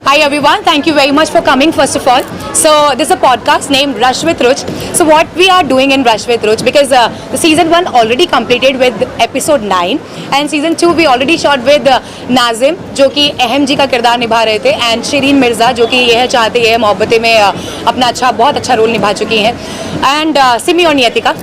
Hi everyone, thank you very much for coming first of all. So this is a podcast named Rush with Ruch. So what we are doing in Rush with Ruch, because the season 1 already completed with episode 9 and season 2 we already shot with Nazim जो कि अहम जी का किरदार निभा रहे थे and Shirin Mirza जो कि यह चाहते ये मोहब्बतें में अपना बहुत अच्छा रोल निभा चुकी हैं एंड सिमी और नियतिका।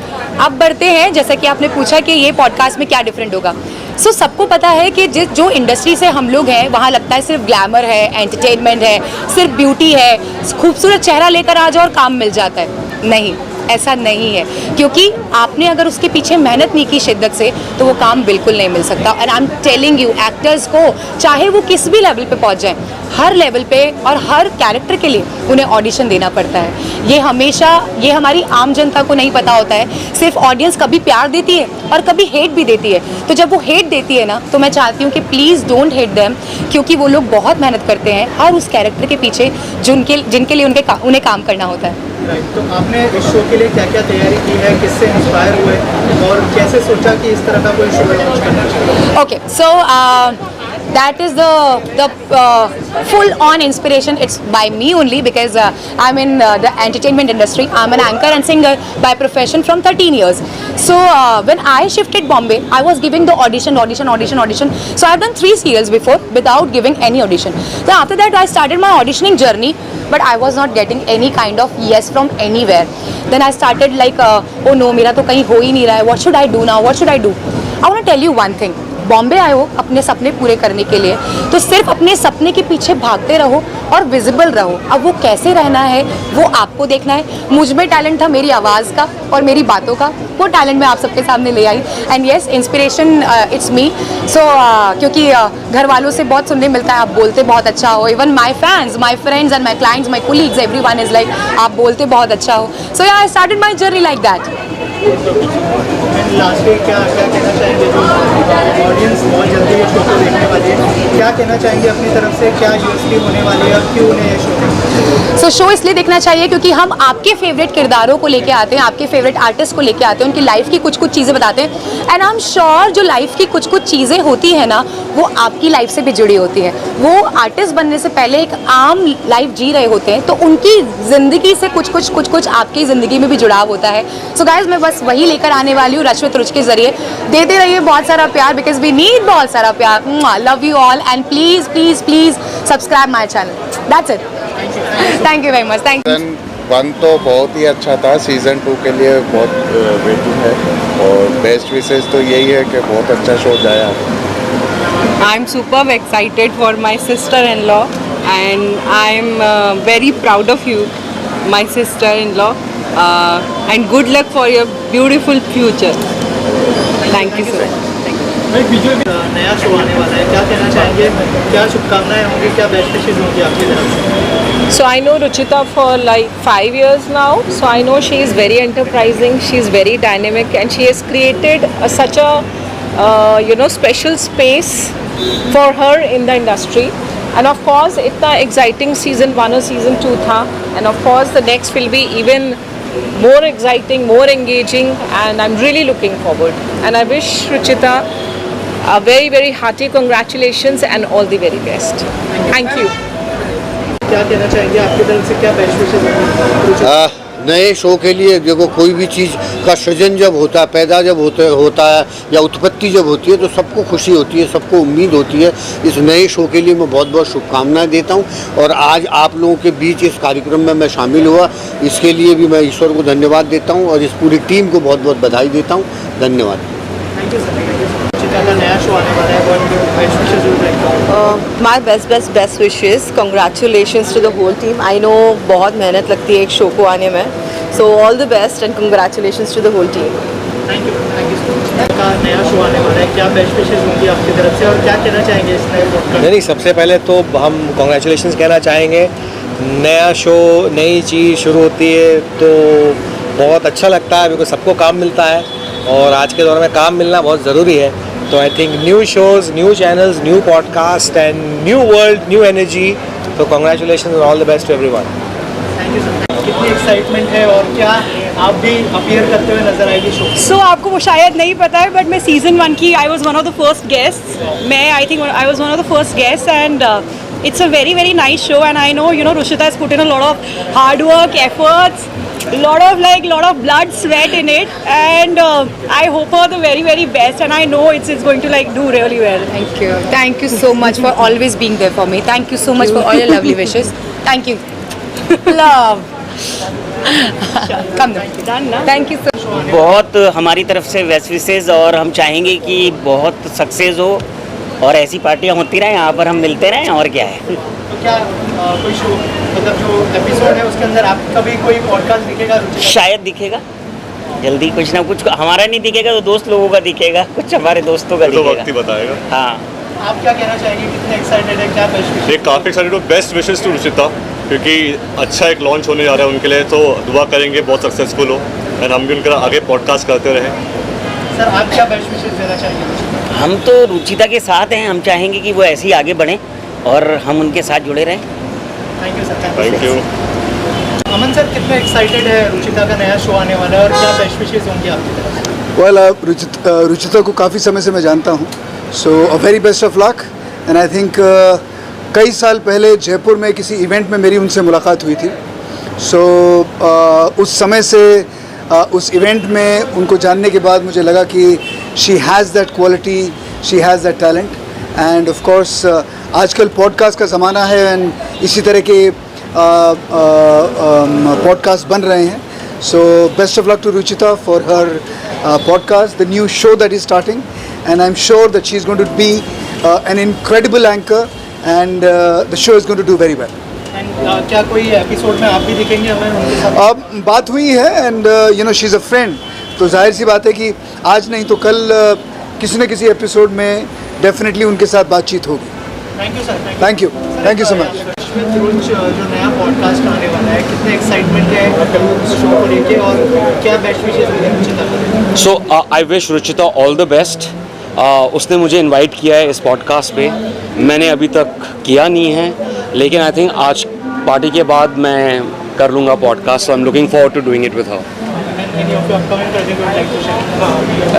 अब बढ़ते हैं, जैसा कि आपने पूछा कि ये पॉडकास्ट में क्या डिफरेंट होगा। सो सबको पता है कि जो इंडस्ट्री से हम लोग हैं वहाँ लगता है सिर्फ ग्लैमर है, एंटरटेनमेंट है, सिर्फ ब्यूटी है, खूबसूरत चेहरा लेकर आ जाओ और काम मिल जाता है। नहीं, ऐसा नहीं है, क्योंकि आपने अगर उसके पीछे मेहनत नहीं की शिद्दत से तो वो काम बिल्कुल नहीं मिल सकता। And I am telling you, actors को चाहे वो किस भी लेवल पे पहुंच जाएं, हर लेवल पे और हर कैरेक्टर के लिए उन्हें ऑडिशन देना पड़ता है। ये हमेशा ये हमारी आम जनता को नहीं पता होता है। सिर्फ ऑडियंस कभी प्यार देती है और कभी हेट भी देती है। तो जब वो हेट देती है ना, तो मैं चाहती हूँ कि प्लीज़ डोंट हेट देम, क्योंकि वो लोग बहुत मेहनत करते हैं हर उस कैरेक्टर के पीछे जिनके लिए उन्हें काम करना होता है। तो आपने इस शो के लिए क्या क्या तैयारी की है, किससे इंस्पायर हुए और कैसे सोचा कि इस तरह का कोई शो लॉन्च करना चाहिए? Okay, so that is the full on inspiration. It's by me only because I'm in the entertainment industry. I'm an anchor and singer by profession from 13 years. So when I shifted Bombay, I was giving the audition. So I've done 3 serials before without giving any audition. So after that I started my auditioning journey, but I was not getting any kind of yes from anywhere. Then I started like, oh no, मेरा तो कहीं हो ही नहीं रहा है. What should I do now? What should I do? I want to tell you one thing. Bombay आए हो अपने सपने पूरे करने के लिए, तो सिर्फ अपने सपने के पीछे भागते रहो और विजिबल रहो। अब वो कैसे रहना है वो आपको देखना है। मुझ में टैलेंट था मेरी आवाज़ का और मेरी बातों का, वो टैलेंट मैं आप सबके सामने ले आई। And yes, inspiration it's me. So क्योंकि घर वालों से बहुत सुनने मिलता है आप बोलते बहुत अच्छा हो। Even my fans, my friends and my clients, my colleagues, everyone is like आप बोलते बहुत अच्छा हो। सो या I started my journey like that. Lastly क्या कहना चाहेंगे जो ऑडियंस बहुत जल्दी ये शो को देखने वाली है, क्या कहना चाहेंगे अपनी तरफ से, क्या यूएसपी होने वाली है और क्यों उन्हें ये शो देखना? सो शो इसलिए देखना चाहिए क्योंकि हम आपके फेवरेट किरदारों को लेके आते हैं, आपके फेवरेट आर्टिस्ट को लेके आते हैं, उनकी लाइफ की कुछ चीज़ें बताते हैं। एंड आई एम श्योर जो लाइफ की कुछ चीज़ें होती हैं ना, वो आपकी लाइफ से भी जुड़ी होती हैं। वो आर्टिस्ट बनने से पहले एक आम लाइफ जी रहे होते हैं, तो उनकी ज़िंदगी से कुछ आपकी ज़िंदगी में भी जुड़ाव होता है। सो गाइज, मैं बस वही लेकर आने वाली हूँ रश विद रुच के जरिए। देते रहिए बहुत सारा प्यार, बिकॉज वी नीड बहुत सारा प्यार। Love you all and please please please subscribe my channel. That's it. Thank you very much. Thank you. Season 1 तो बहुत ही अच्छा था, सीज़न 2 के लिए बहुत वेटिंग है और बेस्ट विशेष तो यही है कि बहुत अच्छा शो जाया। I'm superb excited for my sister-in-law and I'm very proud of you, my sister-in-law, and good luck for your beautiful future. Thank you so much. नया शो आने वाला है, क्या कहना चाहेंगे, क्या शुभकामनाएं होंगी, क्या बेस्ट विशेस होंगी आपकी तरफ से? So I know Ruchita for like 5 years now, so I know she is very enterprising, she is very dynamic and she has created such a special space for her in the industry. And of course इतना exciting season 1 और season 2 था, and of course the next will be even more exciting, more engaging, and I'm really looking forward. And I wish Ruchita a very very hearty congratulations and all the very best. Thank you. क्या कहना चाहेंगे आपकी तरफ से, क्या best wishes? नए show के लिए देखो, कोई भी चीज़ का सृजन जब होता है, पैदा जब होता है या उत्पत्ति जब होती है, तो सबको खुशी होती है, सबको उम्मीद होती है। इस नए शो के लिए मैं बहुत बहुत शुभकामनाएं देता हूं और आज आप लोगों के बीच इस कार्यक्रम में मैं शामिल हुआ, इसके लिए भी मैं ईश्वर को धन्यवाद देता हूं और इस पूरी टीम को बहुत बहुत बधाई देता हूं। धन्यवाद। Thank you sir. का नया शो आने वाला है, बेस्ट विशेस हो जाएगा। My best wishes, congratulations to the whole team. I know बहुत मेहनत लगती है एक शो को आने में, so all the best and congratulations to the whole team. Thank you so much. का नया शो आने वाला है, क्या बेस्ट विशेस होंगी आपकी तरफ से और क्या कहना चाहेंगे इस नए पॉडकास्ट? नहीं, सबसे पहले तो हम कॉन्ग्रेचुलेशंस कहना चाहेंगे। नया शो, नई चीज़ शुरू होती है तो बहुत अच्छा लगता है, बिकॉज सबको काम मिलता है और आज के दौर में काम मिलना बहुत ज़रूरी है। तो I think new shows, new channels, new podcast and new world, new energy. तो congratulation and all the best to everyone. Thank you sir. कितनी एक्साइटमेंट है और क्या आप भी अपीयर करते हुए नजर आएगी शो? सो आपको वो शायद नहीं पता है, बट मैं सीजन 1 की I was one of the first guest. मैं I think I was one of the first guest and it's a very very nice show, and I know Ruchita has put in a lot of hard work, efforts, lot of blood, sweat in it, and I hope her the very very best, and I know it's going to do really well. Thank you so much for always being there for me. Thank you so much for all your lovely wishes. Thank you. Love. Come on. Done na? Thank you so much. बहुत हमारी तरफ से best wishes, और हम चाहेंगे कि बहुत success हो और ऐसी पार्टियां होती रहें, यहाँ पर हम मिलते रहें, और क्या है। तो क्या कोई शो मतलब जो एपिसोड है उसके अंदर आपका भी कोई पॉडकास्ट दिखेगा रुचिता? शायद दिखेगा जल्दी, कुछ ना कुछ। हमारा नहीं दिखेगा तो दोस्त लोगों का दिखेगा, कुछ हमारे दोस्तों का दिखेगा। वक्त ही बताएगा। हाँ, आप क्या कहना चाहेंगे, कितने एक्साइटेड है, क्या बेस्ट एक काफ़ी एक्साइटेड हूँ। बेस्ट विशेस टू रुचिता, क्योंकि अच्छा एक लॉन्च होने जा रहा है उनके लिए, तो दुआ करेंगे बहुत सक्सेसफुल हो, एंड हम भी उनका आगे पॉडकास्ट करते रहें। सर आप क्या बेस्ट विशेस देना चाहेंगे? हम तो रुचिता के साथ हैं, हम चाहेंगे कि वो ऐसे ही आगे बढ़ें और हम उनके साथ जुड़े रहें। Thank you sir. Thank you. Aman sir, कितने एक्साइटेड है, रुचिता का नया शो आने वाला है, और क्या बेस्ट विशेस होंगी आपकी तरफ से? वेल, रुचिता को काफ़ी समय से मैं जानता हूँ, so a very best of luck, and I think कई साल पहले जयपुर में किसी इवेंट में मेरी उनसे मुलाकात हुई थी। सो उस समय से उस इवेंट में उनको जानने के बाद मुझे लगा कि she has that quality, she has that talent, end of course आजकल पॉडकास्ट का ज़माना है, एंड इसी तरह के पॉडकास्ट बन रहे हैं। So best of luck to Ruchita for her podcast, the new show that is starting, and I'm sure that she's going to be an incredible anchor, and the show is going to do very well. And क्या कोई episode में आप भी दिखेंगे हमें उनके साथ? अब बात हुई है, and she is a friend, तो जाहिर सी बात है कि आज नहीं तो कल किसी न किसी एपिसोड में डेफिनेटली उनके साथ बातचीत होगी। Thank you sir. Thank you so much. Rashmit रुच जो नया पॉडकास्ट आने वाला है, कितने एक्साइटमेंट है उस शो को लेके, और क्या बेस्ट विशेस होंगे रुचिता को? So I wish Ruchita all the best. उसने मुझे इनवाइट किया है इस पॉडकास्ट पे, मैंने अभी तक किया नहीं है, लेकिन आई थिंक आज पार्टी के बाद मैं कर लूँगा podcast, so I am looking forward to doing it with her.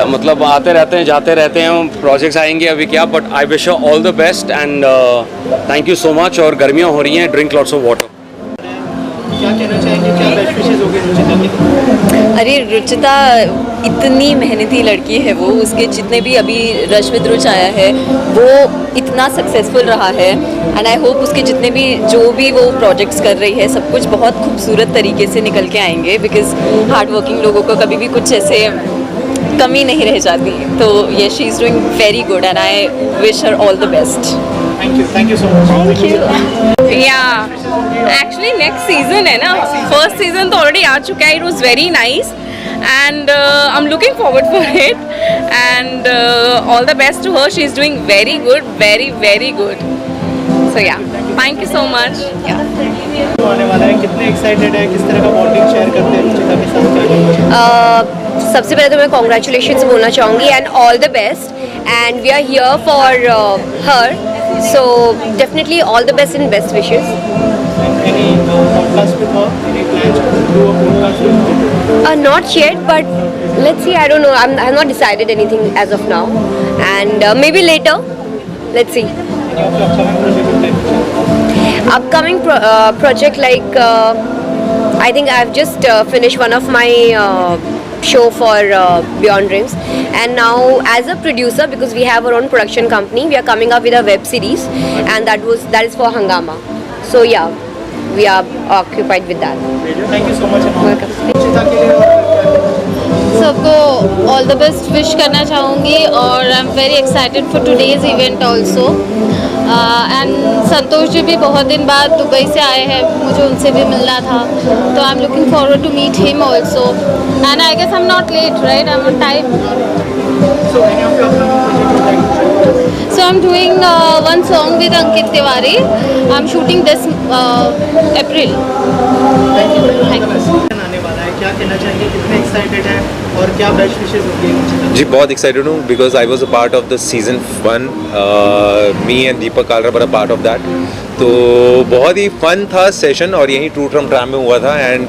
मतलब आते रहते हैं, जाते रहते हैं, प्रोजेक्ट्स आएंगे अभी क्या, but I wish her all the best, and thank you so much. और गर्मियाँ हो रही हैं, ड्रिंक लॉट्स ऑफ वाटर। क्या कहना चाहेंगे, क्या बेस्ट विशेस होंगे रुचिता की? अरे रुचिता इतनी मेहनती लड़की है वो, उसके जितने भी अभी रश्मित रुच आया है वो इतना सक्सेसफुल रहा है, एंड आई होप उसके जितने भी जो भी वो प्रोजेक्ट्स कर रही है सब कुछ बहुत खूबसूरत तरीके से निकल के आएंगे, बिकॉज हार्ड वर्किंग लोगों को कभी भी कुछ ऐसे कमी नहीं रह जाती। तो ये she is doing very good, and I wish her all the best. Thank you so much. Thank you. या एक्चुअली नेक्स्ट सीजन है ना, फर्स्ट सीजन तो ऑलरेडी आ चुका है, it was very nice, and I'm looking forward for it, and all the best to her. She's doing very good, very very good. So yeah, thank you so much. Yeah. आने वाला है, कितने excited है, किस तरह का bonding share करते हैं रुचिता के साथ? सबसे पहले तो मैं कॉन्ग्रेचुलेशंस बोलना चाहूँगी and all the best, and we are here for her, so definitely all the best and best wishes. Any podcast with her? Any plans to do a podcast with her? Not yet, but let's see. I don't know. I have not decided anything as of now, and maybe later. Let's see. Any of your upcoming project? Upcoming project, like I think I've just finished one of my show for Beyond Dreams, and now as a producer, because we have our own production company, we are coming up with a web series, and that is for Hangama. So yeah, we are occupied with that. Thank you so much. Welcome. Ruchita के लिए सबको all the best wish करना चाहूँगी, और I am very excited for today's event also, and Santosh ji भी बहुत दिन बाद दुबई से आए हैं, मुझे उनसे भी मिलना था, तो I am looking forward to meet him also, and I guess I am not late, right? I am on time. So any of your upcoming project you would like to share? So I'm doing one song with Ankit Tiwari. I'm shooting this April. Thank you. आने वाला है, क्या कहना चाहेंगे, कितने excited है, और क्या बेस्ट विशेस होंगे रुचिता? जी बहुत एक्साइटेड हूँ, because I was a part of the season 1, me and Deepak Kalra were a part of that, तो बहुत ही फन था सेशन, और यहीं ट्रू फ्रॉम ट्रैम में हुआ था, and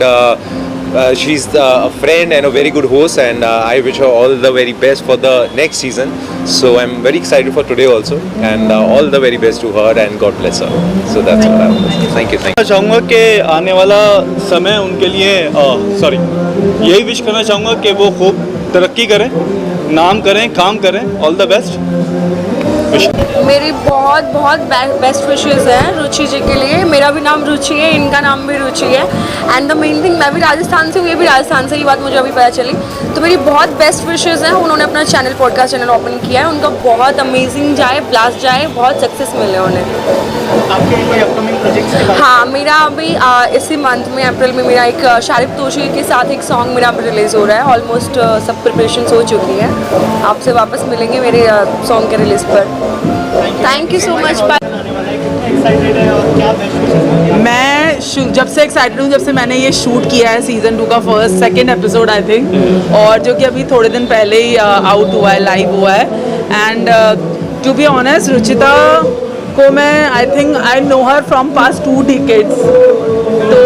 she's a friend and a very good host, and I wish her all the very best for the next season. So I'm very excited for today also, and all the very best to her, and God bless her. So that's what I want to say. Thank you. मैं चाहूँगा कि आने वाला समय उनके लिए यही wish करना चाहूँगा कि वो खूब तरक्की करें, नाम करें, काम करें. All the best. मेरी बहुत बहुत बेस्ट विशेस हैं रुचि जी के लिए. मेरा भी नाम रुचि है, इनका नाम भी रुचि है. एंड द मेन थिंग, मैं भी राजस्थान से हूँ, ये भी राजस्थान से, ये बात मुझे अभी पता चली. तो मेरी बहुत बेस्ट विशेस हैं. उन्होंने अपना चैनल, पॉडकास्ट चैनल ओपन किया है. उनका बहुत अमेजिंग जाए, ब्लास्ट जाए, बहुत सक्सेस मिले उन्हें. आपके कोई अपकमिंग प्रोजेक्ट्स? हाँ, मेरा अभी इसी मंथ में, अप्रैल में, मेरा एक शारिफ तोशी के साथ एक सॉन्ग मेरा रिलीज़ हो रहा है. ऑलमोस्ट सब प्रिपरेशन हो चुकी है. आपसे वापस मिलेंगे मेरे सॉन्ग के रिलीज़ पर. Thank you so much. मैं जब से एक्साइटेड हूँ, जब से मैंने ये शूट किया है सीज़न 2 का सेकंड एपिसोड आई थिंक, और जो कि अभी थोड़े दिन पहले ही आउट हुआ है, लाइव हुआ है. And to be honest, Ruchita को मैं I think I know her from past 2 decades. तो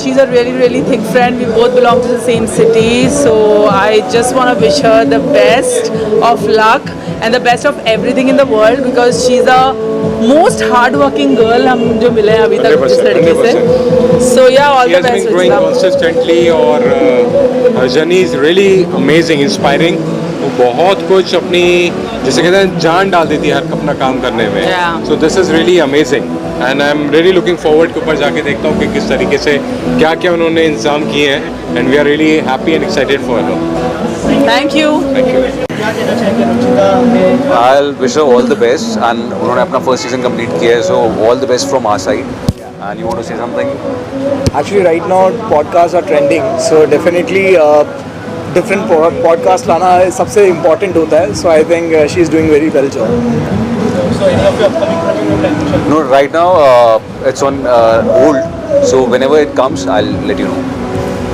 she is a really thick friend. We both belong to the same city. So I just want to wish her the best of luck and the best of everything in the world, because she's the most hard working girl हम जो मिले हैं अभी तक जिस लड़के से. So yeah, all the best. She has been growing consistently और her journey is really amazing, inspiring. वो बहुत कुछ अपनी, जैसे कहते हैं, जान डाल देती है हर अपना काम करने में. So this is really amazing and I'm really looking forward कि ऊपर जाके देखता हूँ कि किस तरीके से क्या क्या उन्होंने इंतजाम किए हैं. And we are really happy and excited for her. Thank you. Thank you. I'll wish her all the best, and उन्होंने अपना फर्स्ट सीजन कंप्लीट किया है, so all the best from our side. And you want to say something? Actually, right now podcasts are trending, so definitely different podcast लाना सबसे important होता है. So I think she is doing very well job. So any of your upcoming projects? No, right now it's on hold. So whenever it comes, I'll let you know.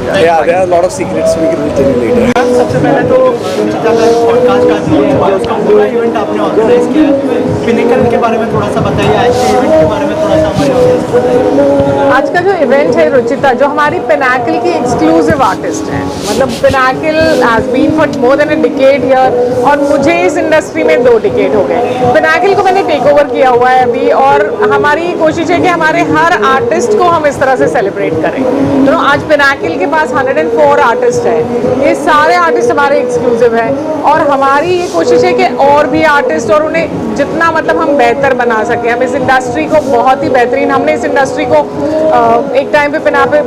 Yeah, there are a lot of secrets we can tell you later. सबसे पहले तो रुचिता का podcast का launch हुआ, उसका पूरा event आपने organise किया. पिनेकल के बारे में थोड़ा सा बताइए, आज के इवेंट के बारे में थोड़ा सा हमारे ऑडियंस को बताइए. आज का जो इवेंट है रुचिता, जो हमारी पिनाकिल की एक्सक्लूसिव आर्टिस्ट है, मतलब pinnacle has been for more than a decade here, और मुझे इस इंडस्ट्री में 2 डिकेड हो गए. पिनाकिल को मैंने टेक ओवर किया हुआ है अभी, और हमारी कोशिश है कि हमारे हर आर्टिस्ट को हम इस तरह से सेलिब्रेट करें. तो आज पिनाकिल के पास 104 आर्टिस्ट हैं. ये सारे आर्टिस्ट हमारे एक्सक्लूसिव हैं, और हमारी ये कोशिश है कि और भी आर्टिस्ट, और उन्हें जितना मतलब हम बेहतर बना सकें. हम इस इंडस्ट्री को बहुत ही बेहतरीन, हमने इस इंडस्ट्री को एक टाइम पे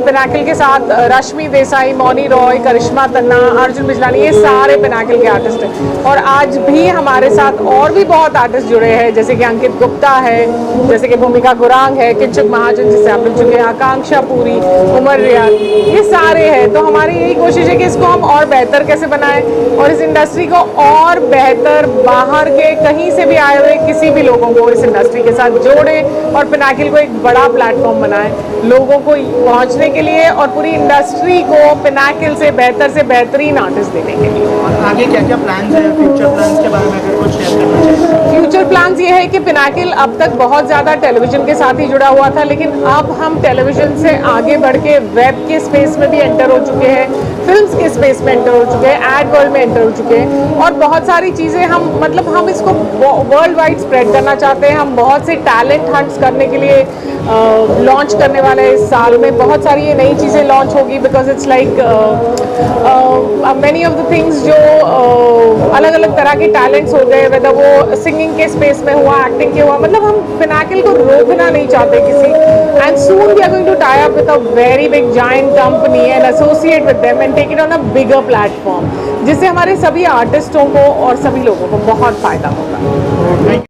पिनाकिल के साथ रश्मि देसाई, मौनी रॉय, करिश्मा तन्ना, अर्जुन बिजलानी, ये सारे पिनाकिल के आर्टिस्ट हैं. और आज भी हमारे साथ और भी बहुत आर्टिस्ट जुड़े हैं, जैसे कि अंकित गुप्ता है, जैसे कि भूमिका गुरांग है, किंचक महाजन जिससे आप मिल चुके हैं, आकांक्षा पुरी, उमर रियाज, ये सारे हैं. तो हमारी यही कोशिश है कि इसको हम और बेहतर कैसे बनाएं, और इस इंडस्ट्री को और बेहतर, बाहर के कहीं से भी आए हुए किसी भी लोगों को इस इंडस्ट्री के साथ जोड़ें, और पिनाकिल को एक बड़ा प्लेटफॉर्म बनाएं लोगों को पहुंचने के लिए, और पूरी इंडस्ट्री को पिनाकिल से बेहतरीन आर्टिस्ट देने के लिए. और आगे क्या क्या प्लान्स हैं, फ्यूचर प्लान्स के बारे में अगर कुछ शेयर करना चाहिए? फ्यूचर प्लान्स ये है कि पिनाकिल अब तक बहुत ज़्यादा टेलीविज़न के साथ ही जुड़ा हुआ था, लेकिन अब हम टेलीविज़न से आगे बढ़ के वेब के स्पेस में भी एंटर हो चुके हैं, फिल्म्स के स्पेस में एंटर हो चुके हैं, एड वर्ल्ड में एंटर हो चुके हैं, और बहुत सारी चीज़ें हम इसको वर्ल्ड वाइड स्प्रेड करना चाहते हैं. हम बहुत से टैलेंट हंट्स करने के लिए लॉन्च करने वाले इस साल में. बहुत सारी ये नई चीज़ें लॉन्च होगी, because it's like many of the things जो अलग अलग तरह के टैलेंट्स हो गए, वेदर वो सिंगिंग के स्पेस में हुआ, एक्टिंग के हुआ, मतलब हम पिनाकिल को रोकना नहीं चाहते किसी. And soon we are going to tie up with a very big giant company and associate with them and take it on a bigger platform, जिससे हमारे सभी आर्टिस्टों को और सभी लोगों को बहुत फ़ायदा होगा.